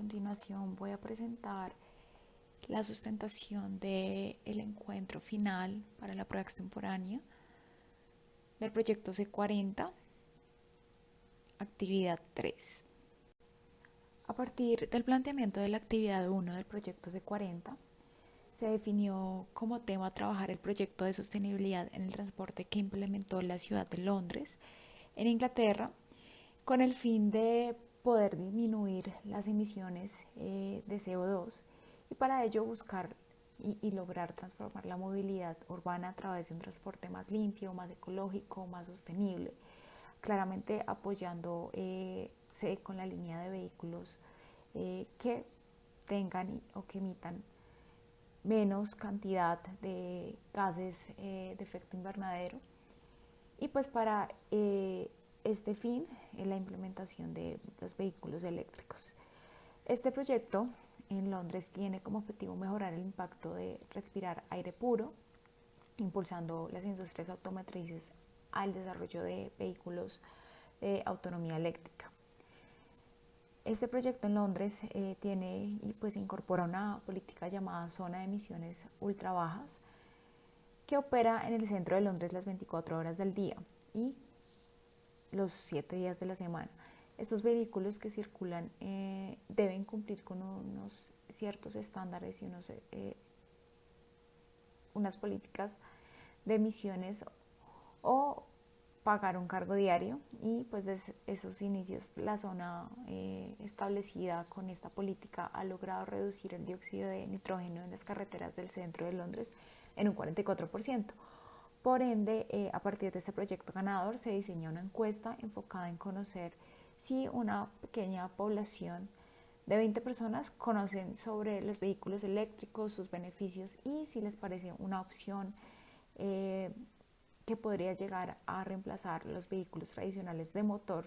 continuación voy a presentar la sustentación del encuentro final para la prueba extemporánea del proyecto C40, actividad 3. A partir del planteamiento de la actividad 1 del proyecto C40, se definió como tema trabajar el proyecto de sostenibilidad en el transporte que implementó la ciudad de Londres, en Inglaterra, con el fin de poder disminuir las emisiones de CO2 y para ello buscar y lograr transformar la movilidad urbana a través de un transporte más limpio, más ecológico, más sostenible, claramente apoyándose con la línea de vehículos que tengan o que emitan menos cantidad de gases de efecto invernadero. Y pues para este fin, la implementación de los vehículos eléctricos. Este proyecto en Londres tiene como objetivo mejorar el impacto de respirar aire puro, impulsando las industrias automotrices al desarrollo de vehículos de autonomía eléctrica. Este proyecto en Londres tiene y pues incorpora una política llamada zona de emisiones ultra bajas que opera en el centro de Londres las 24 horas del día y los 7 días de la semana. Estos vehículos que circulan deben cumplir con unos ciertos estándares y unas políticas de emisiones o pagar un cargo diario, y pues desde esos inicios la zona establecida con esta política ha logrado reducir el dióxido de nitrógeno en las carreteras del centro de Londres en un 44%. Por ende, a partir de este proyecto ganador se diseñó una encuesta enfocada en conocer si una pequeña población de 20 personas conocen sobre los vehículos eléctricos, sus beneficios y si les parece una opción que podría llegar a reemplazar los vehículos tradicionales de motor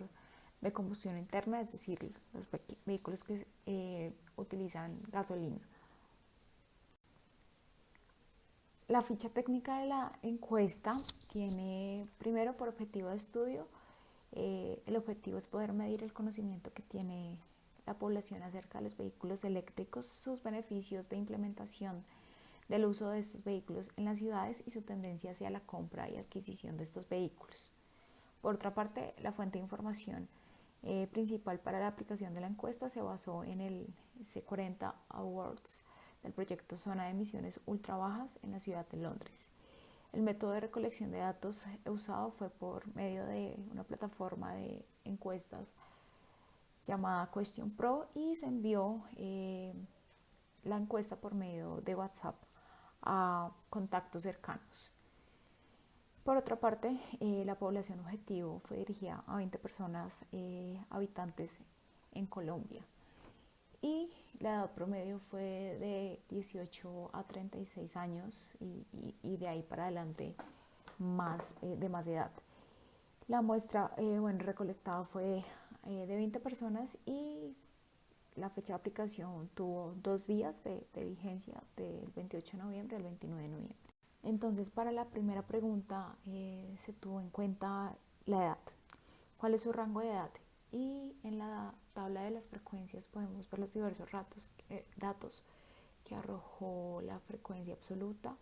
de combustión interna, es decir, los vehículos que utilizan gasolina. La ficha técnica de la encuesta tiene primero por objetivo de estudio, el objetivo es poder medir el conocimiento que tiene la población acerca de los vehículos eléctricos, sus beneficios de implementación del uso de estos vehículos en las ciudades y su tendencia hacia la compra y adquisición de estos vehículos. Por otra parte, la fuente de información principal para la aplicación de la encuesta se basó en el C40 Awards del proyecto Zona de Emisiones Ultra Bajas en la ciudad de Londres. El método de recolección de datos usado fue por medio de una plataforma de encuestas llamada Question Pro y se envió la encuesta por medio de WhatsApp a contactos cercanos. Por otra parte, la población objetivo fue dirigida a 20 personas habitantes en Colombia y la edad promedio fue de 18 a 36 años y de ahí para adelante de más edad. La muestra recolectada fue de 20 personas y la fecha de aplicación tuvo 2 días de vigencia, del 28 de noviembre al 29 de noviembre. Entonces, para la primera pregunta se tuvo en cuenta la edad. ¿Cuál es su rango de edad? Y en la tabla de las frecuencias podemos ver los diversos datos que arrojó la frecuencia absoluta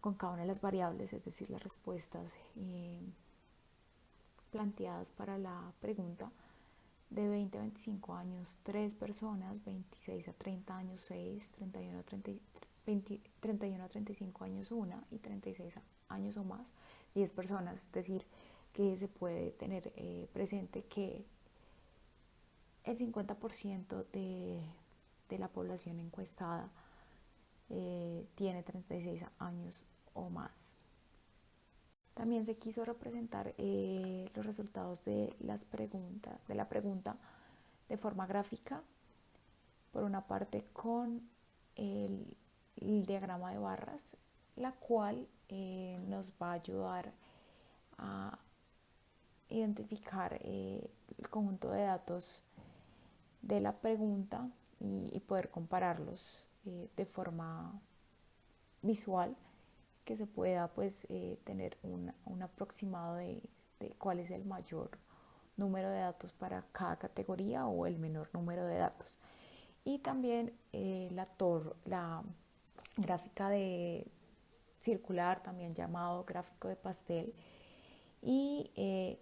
con cada una de las variables, es decir, las respuestas planteadas para la pregunta. De 20 a 25 años 3 personas, 26 a 30 años 6, 31 a 35 años 1 y 36 años o más 10 personas. Es decir, que se puede tener presente que el 50% de la población encuestada tiene 36 años o más. También se quiso representar los resultados de la pregunta de forma gráfica, por una parte con el diagrama de barras, la cual nos va a ayudar a identificar el conjunto de datos de la pregunta y poder compararlos de forma visual, que se pueda pues tener un aproximado de cuál es el mayor número de datos para cada categoría o el menor número de datos. Y también la gráfica de circular, también llamado gráfico de pastel, y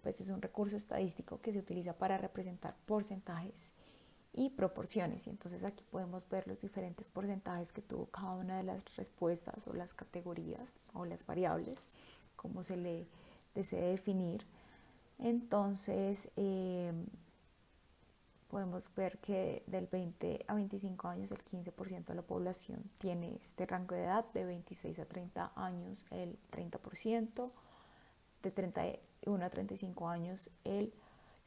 pues es un recurso estadístico que se utiliza para representar porcentajes y proporciones. Y entonces aquí podemos ver los diferentes porcentajes que tuvo cada una de las respuestas o las categorías o las variables, como se le desee definir. Entonces podemos ver que del 20 a 25 años el 15% de la población tiene este rango de edad, de 26 a 30 años el 30%, de 31 a 35 años el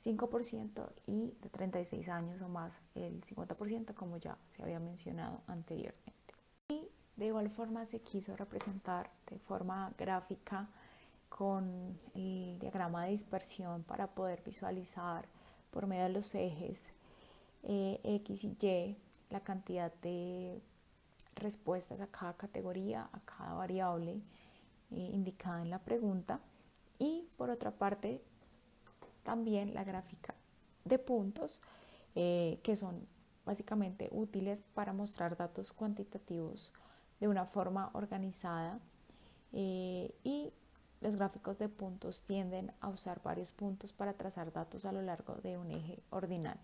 5% y de 36 años o más el 50%, como ya se había mencionado anteriormente. Y de igual forma se quiso representar de forma gráfica con el diagrama de dispersión para poder visualizar por medio de los ejes X y Y la cantidad de respuestas a cada categoría, a cada variable indicada en la pregunta. Y por otra parte, también la gráfica de puntos, que son básicamente útiles para mostrar datos cuantitativos de una forma organizada, y los gráficos de puntos tienden a usar varios puntos para trazar datos a lo largo de un eje ordinal.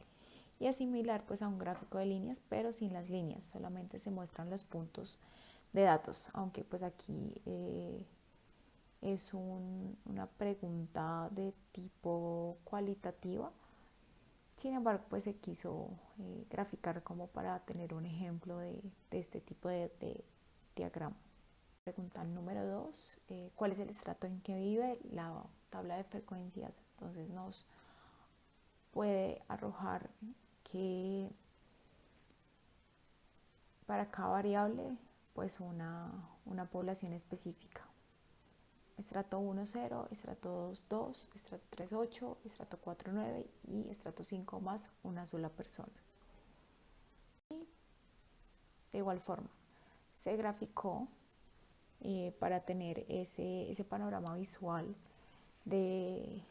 Y es similar pues a un gráfico de líneas, pero sin las líneas, solamente se muestran los puntos de datos, aunque pues aquí es una pregunta de tipo cualitativa. Sin embargo, pues se quiso graficar como para tener un ejemplo de este tipo de diagrama. Pregunta número 2, ¿cuál es el estrato en que vive? La tabla de frecuencias entonces nos puede arrojar que para cada variable pues una población específica. Estrato 1, 0, estrato 2, 2, estrato 3, 8, estrato 4, 9 y estrato 5 más una sola persona. Y de igual forma, se graficó para tener ese panorama visual de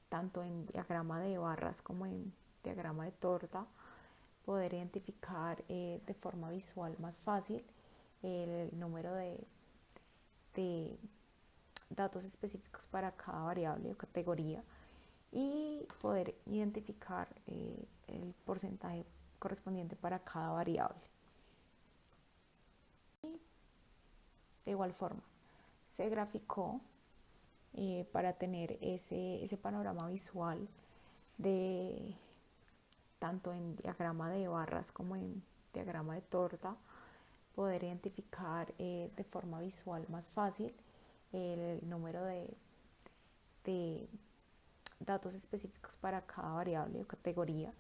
tanto en diagrama de barras como en diagrama de torta, poder identificar de forma visual más fácil el número de datos específicos para cada variable o categoría y poder identificar el porcentaje correspondiente para cada variable. Y de igual forma, se graficó para tener ese panorama visual de tanto en diagrama de barras como en diagrama de torta, poder identificar de forma visual más fácil el número de datos específicos para cada variable o categoría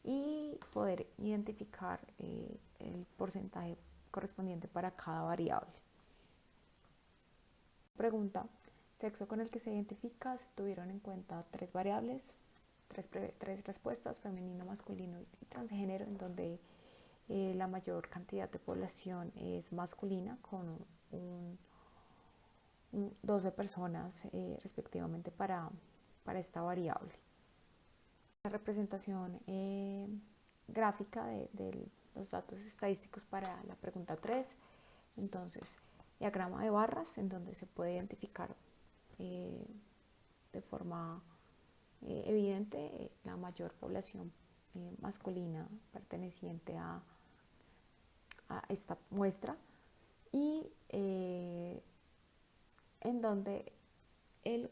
y poder identificar el porcentaje correspondiente para cada variable. Pregunta: sexo con el que se identifica, se tuvieron en cuenta tres variables, tres respuestas: femenino, masculino y transgénero, en donde la mayor cantidad de población es masculina, con 12 personas respectivamente para esta variable. La representación gráfica de los datos estadísticos para la pregunta 3, entonces diagrama de barras en donde se puede identificar de forma evidente la mayor población masculina perteneciente a esta muestra, y en donde el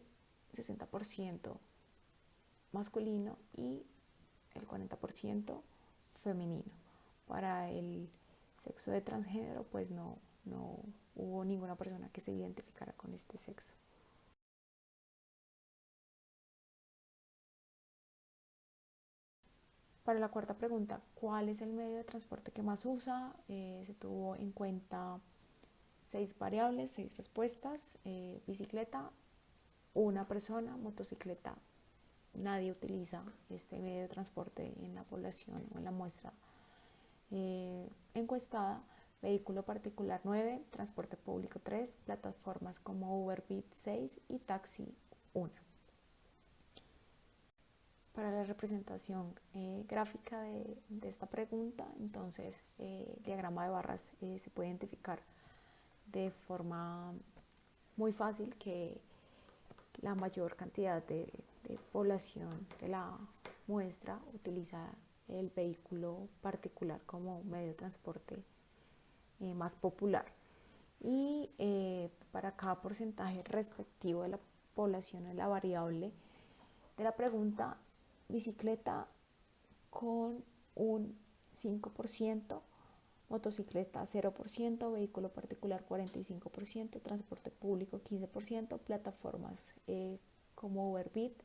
60% masculino y el 40% femenino. Para el sexo de transgénero pues no hubo ninguna persona que se identificara con este sexo. Para la cuarta pregunta, ¿cuál es el medio de transporte que más usa? Se tuvo en cuenta 6 variables, 6 respuestas: bicicleta, una persona; motocicleta, nadie utiliza este medio de transporte en la población o en la muestra encuestada; vehículo particular 9, transporte público 3, plataformas como Uber, Bit 6 y taxi 1. Para la representación gráfica de esta pregunta, entonces el diagrama de barras se puede identificar de forma muy fácil que la mayor cantidad de población de la muestra utiliza el vehículo particular como medio de transporte más popular. Y para cada porcentaje respectivo de la población en la variable de la pregunta, bicicleta con un 5%, motocicleta 0%, vehículo particular 45%, transporte público 15%, plataformas como Uber Bit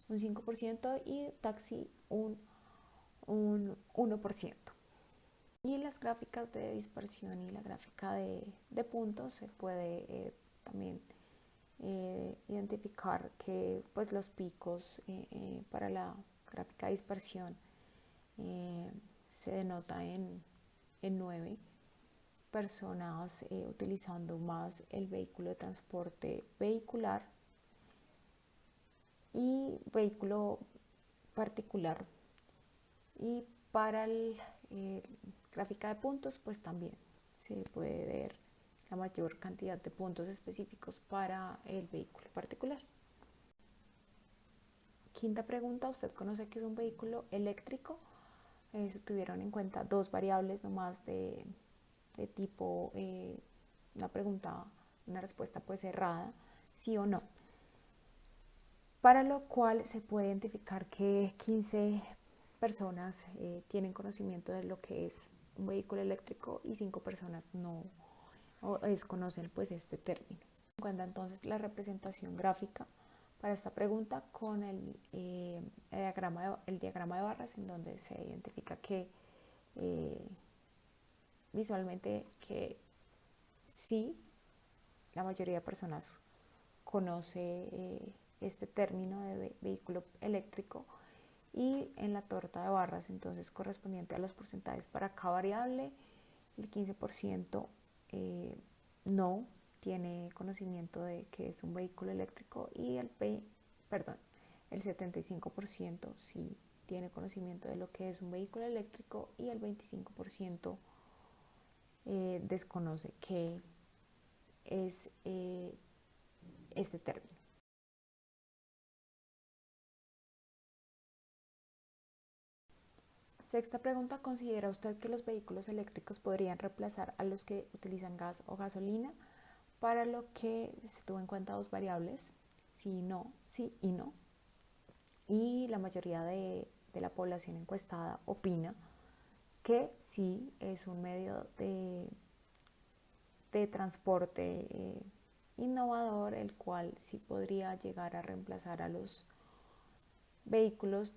un 5% y taxi un 1%. Y las gráficas de dispersión y la gráfica de puntos se puede también identificar que pues los picos para la gráfica de dispersión se denota en 9 personas utilizando más el vehículo de transporte vehicular y vehículo particular. Y para el gráfica de puntos pues también se puede ver la mayor cantidad de puntos específicos para el vehículo particular. Quinta pregunta, ¿usted conoce qué es un vehículo eléctrico? Se tuvieron en cuenta dos variables nomás de tipo una respuesta pues cerrada, sí o no, para lo cual se puede identificar que 15 personas tienen conocimiento de lo que es un vehículo eléctrico y 5 personas no desconocen pues este término. En cuenta entonces la representación gráfica para esta pregunta con el diagrama de barras, en donde se identifica que visualmente que sí, la mayoría de personas conoce este término de vehículo eléctrico, y en la torta de barras entonces correspondiente a los porcentajes para cada variable, el 15% no tiene conocimiento de que es un vehículo eléctrico y el 75% sí tiene conocimiento de lo que es un vehículo eléctrico y el 25% desconoce qué es este término. Sexta pregunta, ¿considera usted que los vehículos eléctricos podrían reemplazar a los que utilizan gas o gasolina? Para lo que se tuvo en cuenta dos variables, sí y no. Y la mayoría de la población encuestada opina que sí es un medio de transporte innovador, el cual sí podría llegar a reemplazar a los vehículos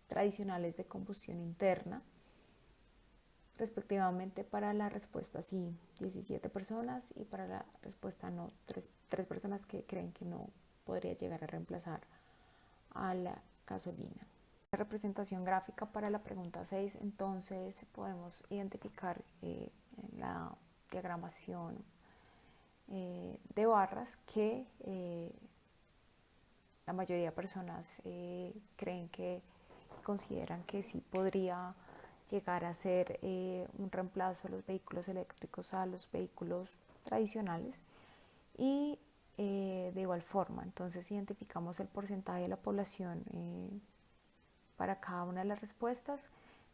tradicionales de combustión interna. Respectivamente, para la respuesta sí, 17 personas, y para la respuesta no, 3 personas que creen que no podría llegar a reemplazar a la gasolina. La representación gráfica para la pregunta 6, entonces podemos identificar en la diagramación de barras que la mayoría de personas creen que consideran que sí podría llegar a ser un reemplazo de los vehículos eléctricos a los vehículos tradicionales. Y de igual forma, entonces identificamos el porcentaje de la población para cada una de las respuestas,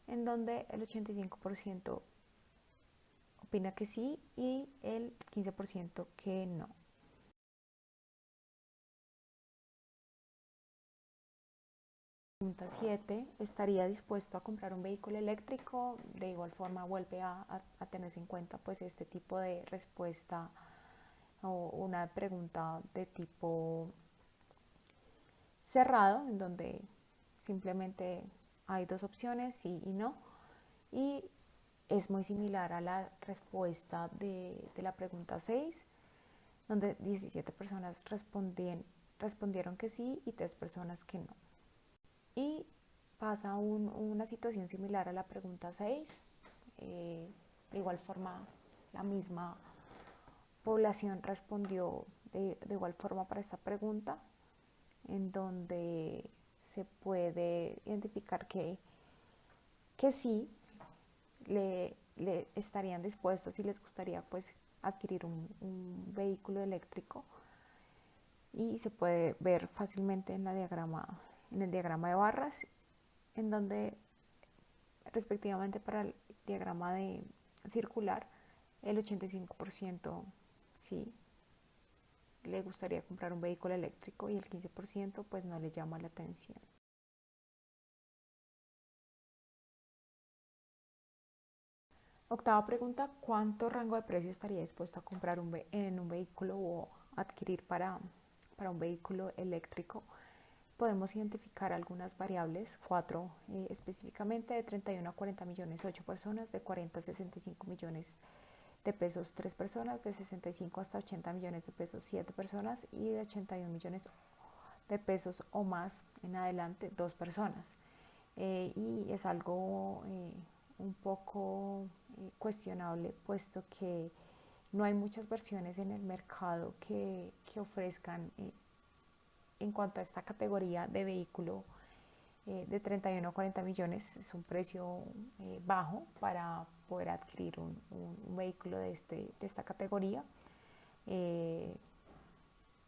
en donde el 85% opina que sí y el 15% que no. Pregunta 7. ¿Estaría dispuesto a comprar un vehículo eléctrico? De igual forma vuelve a tenerse en cuenta pues este tipo de respuesta o una pregunta de tipo cerrado, en donde simplemente hay dos opciones, sí y no, y es muy similar a la respuesta de la pregunta 6, donde 17 personas respondieron que sí y 3 personas que no. Y pasa una situación similar a la pregunta 6, de igual forma la misma población respondió de igual forma para esta pregunta, en donde se puede identificar que sí le estarían dispuestos y les gustaría pues adquirir un vehículo eléctrico, y se puede ver fácilmente en el diagrama de barras, en donde respectivamente para el diagrama de circular el 85% sí le gustaría comprar un vehículo eléctrico y el 15% pues no le llama la atención. Octava pregunta: ¿cuánto rango de precio estaría dispuesto a comprar en un vehículo o adquirir para un vehículo eléctrico? Podemos identificar algunas variables, cuatro específicamente: de 31 a 40 millones 8 personas, de 40 a 65 millones de pesos 3 personas, de 65 hasta 80 millones de pesos 7 personas y de 81 millones de pesos o más en adelante 2 personas. Y es algo un poco cuestionable, puesto que no hay muchas versiones en el mercado que ofrezcan en cuanto a esta categoría de vehículo de 31 a 40 millones. Es un precio bajo para poder adquirir un vehículo de esta categoría.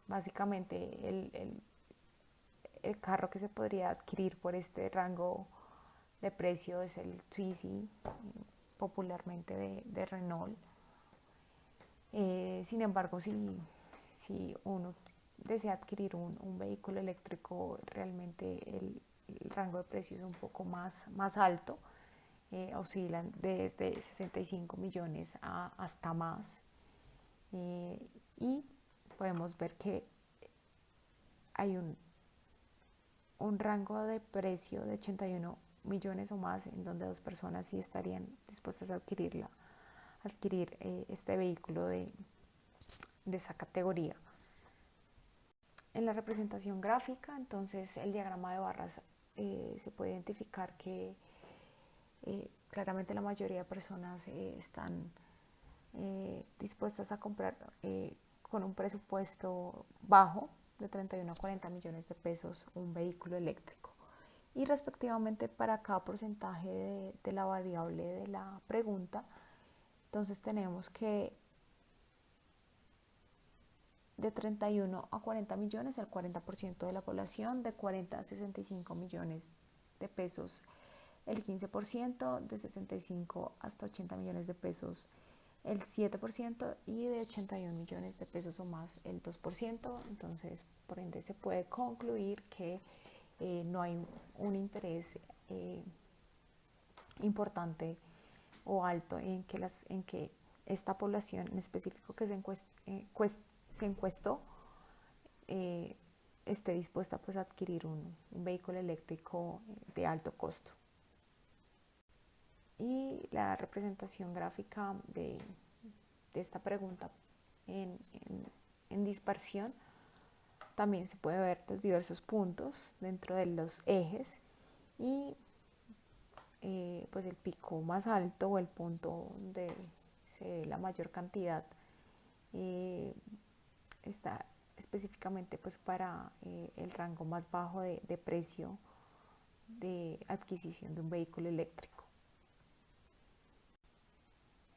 Básicamente el carro que se podría adquirir por este rango de precio es el Twizy, popularmente de Renault. Sin embargo, si uno desea adquirir un vehículo eléctrico, realmente el rango de precios es un poco más alto, oscilan desde 65 millones hasta más, y podemos ver que hay un rango de precio de 81 millones o más, en donde 2 personas sí estarían dispuestas a adquirir este vehículo de esa categoría. En la representación gráfica, entonces, el diagrama de barras, se puede identificar que claramente la mayoría de personas están dispuestas a comprar con un presupuesto bajo, de 31 a 40 millones de pesos, un vehículo eléctrico. Y respectivamente para cada porcentaje de la variable de la pregunta, entonces tenemos que de 31 a 40 millones el 40% de la población, de 40 a 65 millones de pesos el 15%, de 65 hasta 80 millones de pesos el 7% y de 81 millones de pesos o más el 2%. Entonces, por ende, se puede concluir que no hay un interés importante o alto en que esta población en específico que se encuestó esté dispuesta pues a adquirir un vehículo eléctrico de alto costo. Y la representación gráfica de esta pregunta en dispersión, también se puede ver los diversos puntos dentro de los ejes, y pues el pico más alto o el punto donde se ve la mayor cantidad está específicamente pues para el rango más bajo de precio de adquisición de un vehículo eléctrico.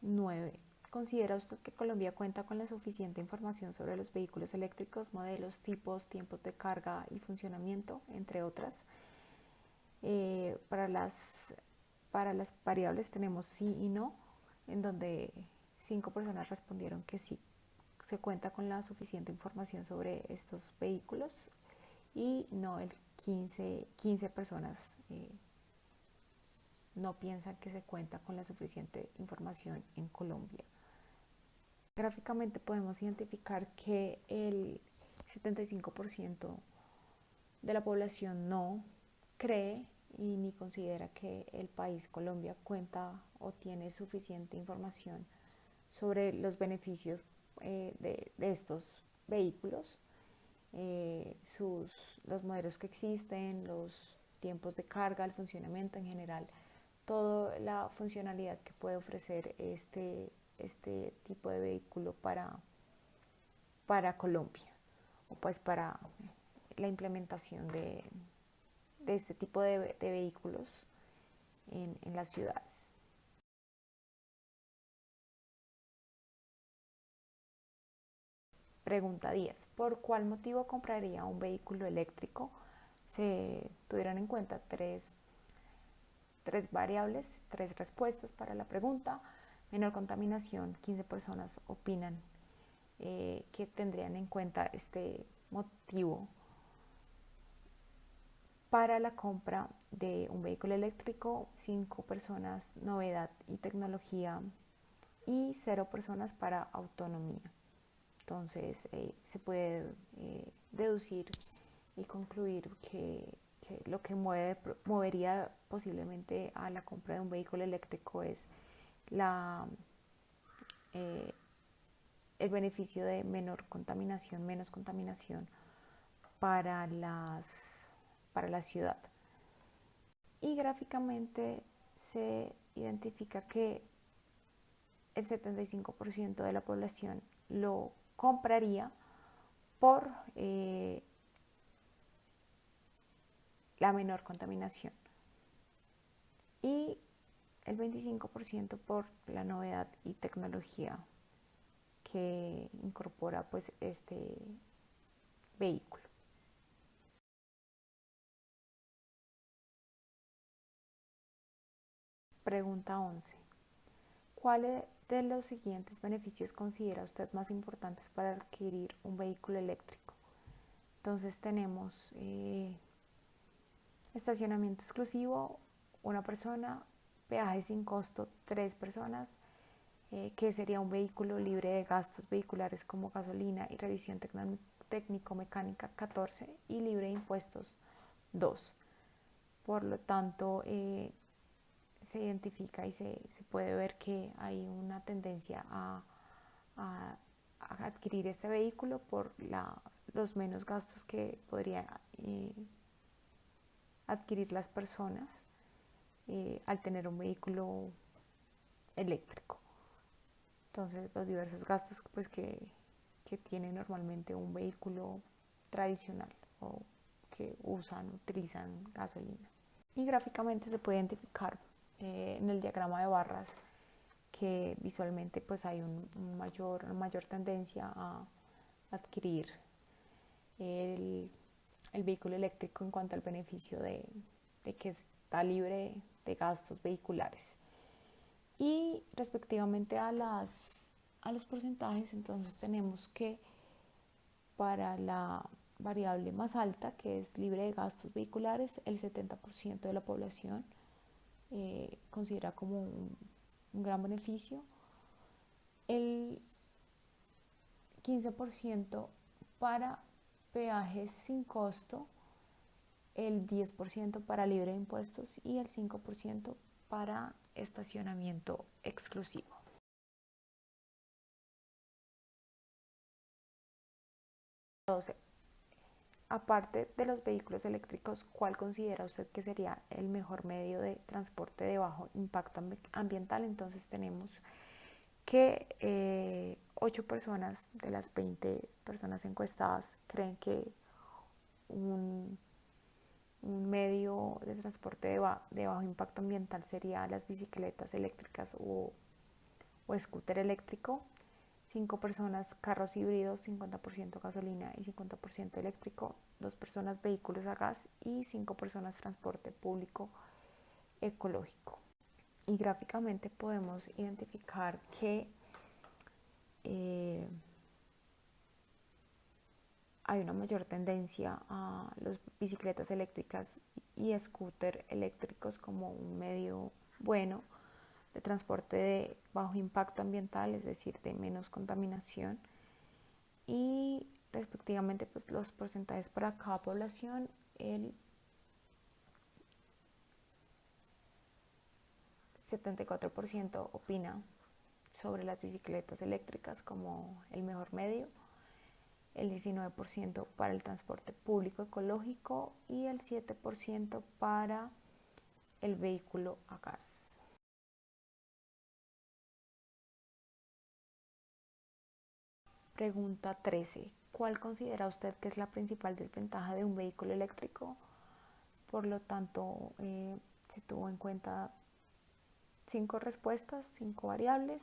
9. ¿Considera usted que Colombia cuenta con la suficiente información sobre los vehículos eléctricos, modelos, tipos, tiempos de carga y funcionamiento, entre otras? Para las variables tenemos sí y no, en donde 5 personas respondieron que sí, se cuenta con la suficiente información sobre estos vehículos, y no, el 15 personas no piensan que se cuenta con la suficiente información en Colombia. Gráficamente podemos identificar que el 75% de la población no cree y ni considera que el país Colombia cuenta o tiene suficiente información sobre los beneficios de estos vehículos, los modelos que existen, los tiempos de carga, el funcionamiento en general, toda la funcionalidad que puede ofrecer este tipo de vehículo para Colombia, o pues para la implementación de este tipo de vehículos en las ciudades. Pregunta 10. ¿Por cuál motivo compraría un vehículo eléctrico? Se tuvieron en cuenta tres variables, tres respuestas para la pregunta. Menor contaminación, 15 personas opinan que tendrían en cuenta este motivo para la compra de un vehículo eléctrico, 5 personas novedad y tecnología y 0 personas para autonomía. Entonces se puede deducir y concluir que lo que movería posiblemente a la compra de un vehículo eléctrico es eh, el beneficio de menos contaminación para la ciudad. Y gráficamente se identifica que el 75% de la población lo compraría por la menor contaminación y el 25% por la novedad y tecnología que incorpora pues este vehículo. Pregunta 11. ¿Cuáles de los siguientes beneficios considera usted más importantes para adquirir un vehículo eléctrico? Entonces tenemos estacionamiento exclusivo, una persona, peaje sin costo, 3 personas, que sería un vehículo libre de gastos vehiculares como gasolina y revisión técnico-mecánica, 14, y libre de impuestos, 2. Por lo tanto, se identifica y se puede ver que hay una tendencia a adquirir este vehículo por los menos gastos que podría adquirir las personas al tener un vehículo eléctrico. Entonces, los diversos gastos pues, que tiene normalmente un vehículo tradicional o que utilizan gasolina. Y gráficamente se puede identificar en el diagrama de barras que visualmente pues hay una mayor tendencia a adquirir el vehículo eléctrico en cuanto al beneficio de que está libre de gastos vehiculares. Y respectivamente a los porcentajes, entonces tenemos que para la variable más alta, que es libre de gastos vehiculares, el 70% de la población considera como un gran beneficio. El 15% para peajes sin costo, el 10% para libre de impuestos y el 5% para estacionamiento exclusivo. Entonces, aparte de los vehículos eléctricos, ¿cuál considera usted que sería el mejor medio de transporte de bajo impacto ambiental? Entonces tenemos que 8 personas de las 20 personas encuestadas creen que un medio de transporte de bajo impacto ambiental sería las bicicletas eléctricas o scooter eléctrico. 5 personas carros híbridos, 50% gasolina y 50% eléctrico. 2 personas vehículos a gas y 5 personas transporte público ecológico. Y gráficamente podemos identificar que hay una mayor tendencia a las bicicletas eléctricas y scooter eléctricos como un medio bueno de transporte de bajo impacto ambiental, es decir, de menos contaminación. Y respectivamente pues, los porcentajes para cada población, el 74% opina sobre las bicicletas eléctricas como el mejor medio, el 19% para el transporte público ecológico y el 7% para el vehículo a gas. Pregunta 13. ¿Cuál considera usted que es la principal desventaja de un vehículo eléctrico? por lo tanto se tuvo en cuenta 5 respuestas, 5 variables,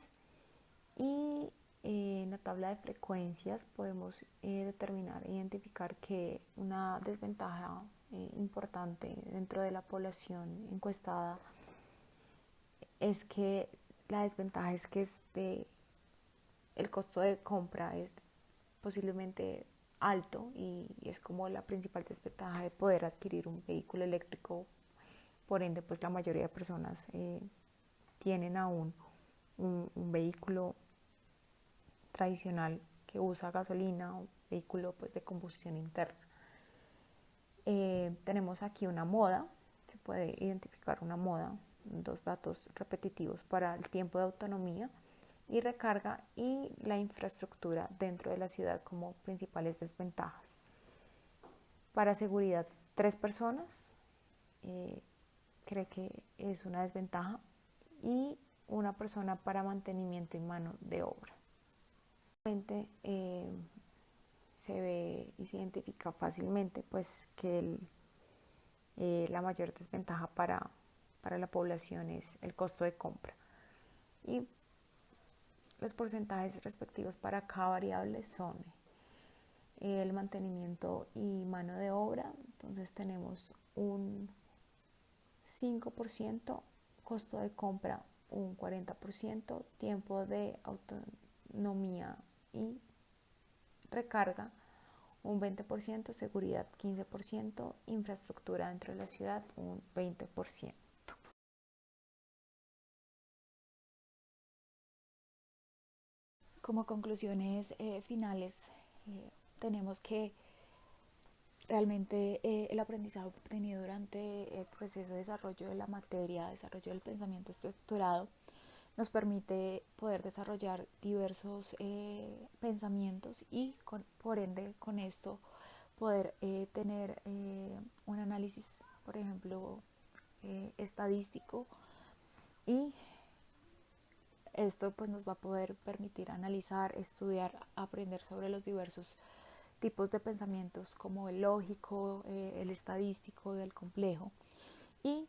y en la tabla de frecuencias podemos determinar e identificar que una desventaja importante dentro de la población encuestada es que la desventaja es que el costo de compra es posiblemente alto, y es como la principal desventaja de poder adquirir un vehículo eléctrico. Por ende, pues la mayoría de personas tienen aún un vehículo tradicional que usa gasolina, o vehículo pues de combustión interna. Tenemos aquí una moda, se puede identificar una moda, 2 datos repetitivos para el tiempo de autonomía y recarga, y la infraestructura dentro de la ciudad como principales desventajas. Para seguridad, 3 personas cree que es una desventaja, y una persona para mantenimiento y mano de obra. Se ve y se identifica fácilmente pues que la mayor desventaja para la población es el costo de compra, y los porcentajes respectivos para cada variable son el mantenimiento y mano de obra. Entonces tenemos un 5%, costo de compra un 40%, tiempo de autonomía y recarga un 20%, seguridad 15%, infraestructura dentro de la ciudad un 20%. Como conclusiones finales, tenemos que realmente el aprendizaje obtenido durante el proceso de desarrollo de la materia, desarrollo del pensamiento estructurado, nos permite poder desarrollar diversos pensamientos, y por ende con esto poder tener un análisis, por ejemplo, estadístico, y esto pues nos va a poder permitir analizar, estudiar, aprender sobre los diversos tipos de pensamientos, como el lógico, el estadístico y el complejo, y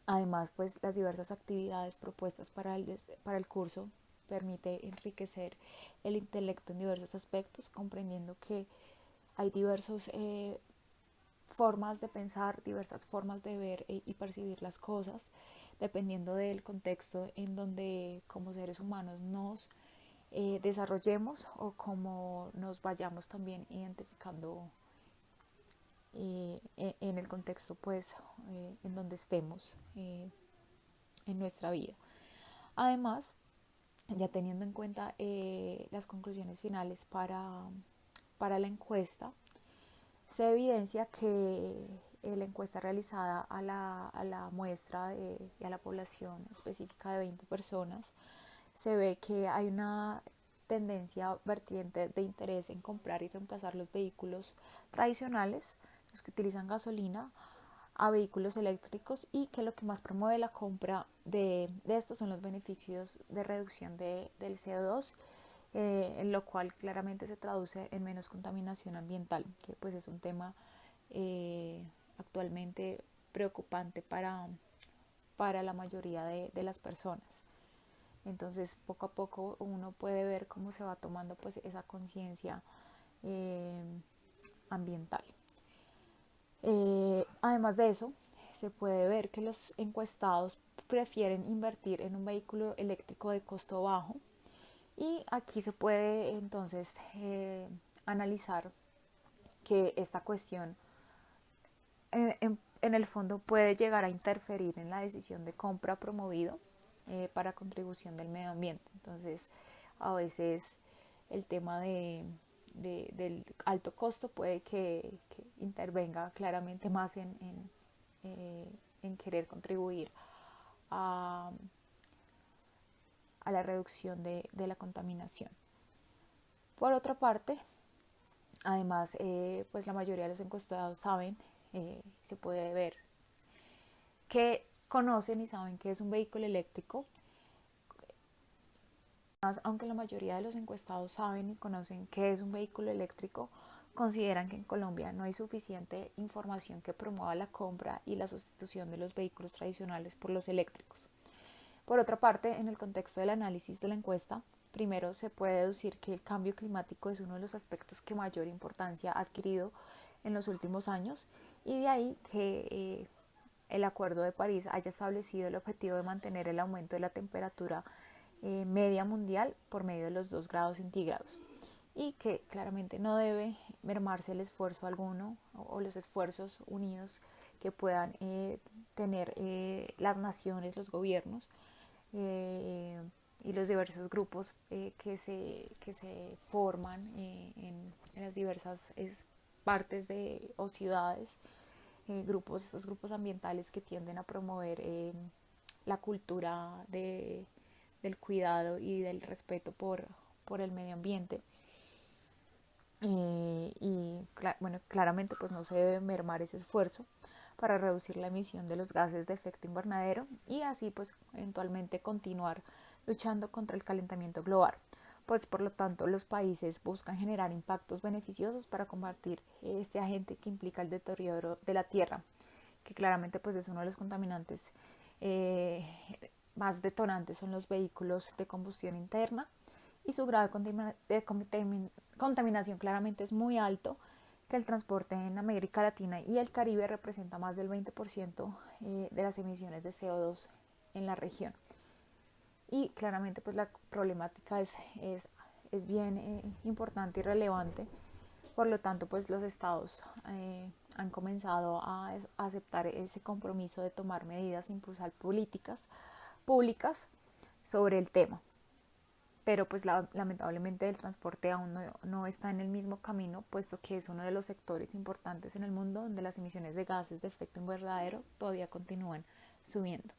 además pues las diversas actividades propuestas para el curso permite enriquecer el intelecto en diversos aspectos, comprendiendo que hay diversas formas de pensar, diversas formas de ver y percibir las cosas, dependiendo del contexto en donde como seres humanos nos desarrollemos, o como nos vayamos también identificando en el contexto pues en donde estemos en nuestra vida. Además, ya teniendo en cuenta las conclusiones finales para la encuesta, se evidencia que la encuesta realizada a la muestra y a la población específica de 20 personas, se ve que hay una tendencia vertiente de interés en comprar y reemplazar los vehículos tradicionales, los que utilizan gasolina, a vehículos eléctricos, y que lo que más promueve la compra de estos son los beneficios de reducción del CO2, en lo cual claramente se traduce en menos contaminación ambiental, que pues es un tema actualmente preocupante para la mayoría de las personas. Entonces poco a poco uno puede ver cómo se va tomando pues esa conciencia ambiental. Además de eso, se puede ver que los encuestados prefieren invertir en un vehículo eléctrico de costo bajo, y aquí se puede entonces analizar que esta cuestión en el fondo puede llegar a interferir en la decisión de compra promovido para contribución del medio ambiente. Entonces, a veces el tema del alto costo puede que intervenga claramente más en querer contribuir a la reducción de la contaminación. Por otra parte, además, pues la mayoría de los encuestados saben, se puede ver que conocen y saben que es un vehículo eléctrico. Aunque la mayoría de los encuestados saben y conocen que es un vehículo eléctrico, consideran que en Colombia no hay suficiente información que promueva la compra y la sustitución de los vehículos tradicionales por los eléctricos. Por otra parte, en el contexto del análisis de la encuesta, primero se puede deducir que el cambio climático es uno de los aspectos que mayor importancia ha adquirido en los últimos años, y de ahí que el Acuerdo de París haya establecido el objetivo de mantener el aumento de la temperatura media mundial por medio de los 2 grados centígrados, y que claramente no debe mermarse el esfuerzo alguno o los esfuerzos unidos que puedan tener las naciones, los gobiernos y los diversos grupos que se forman en las diversas partes o ciudades, estos grupos ambientales que tienden a promover la cultura del cuidado y del respeto por el medio ambiente. Bueno, claramente pues no se debe mermar ese esfuerzo para reducir la emisión de los gases de efecto invernadero y así pues eventualmente continuar luchando contra el calentamiento global. Pues por lo tanto los países buscan generar impactos beneficiosos para combatir este agente que implica el deterioro de la tierra, que claramente pues es uno de los contaminantes más detonantes son los vehículos de combustión interna, y su grado de contaminación claramente es muy alto, que el transporte en América Latina y el Caribe representa más del 20% de las emisiones de CO2 en la región. Y claramente pues la problemática es bien importante y relevante. Por lo tanto pues los estados han comenzado a aceptar ese compromiso de tomar medidas e impulsar políticas públicas sobre el tema. Pero pues lamentablemente el transporte aún no está en el mismo camino, puesto que es uno de los sectores importantes en el mundo donde las emisiones de gases de efecto invernadero todavía continúan subiendo.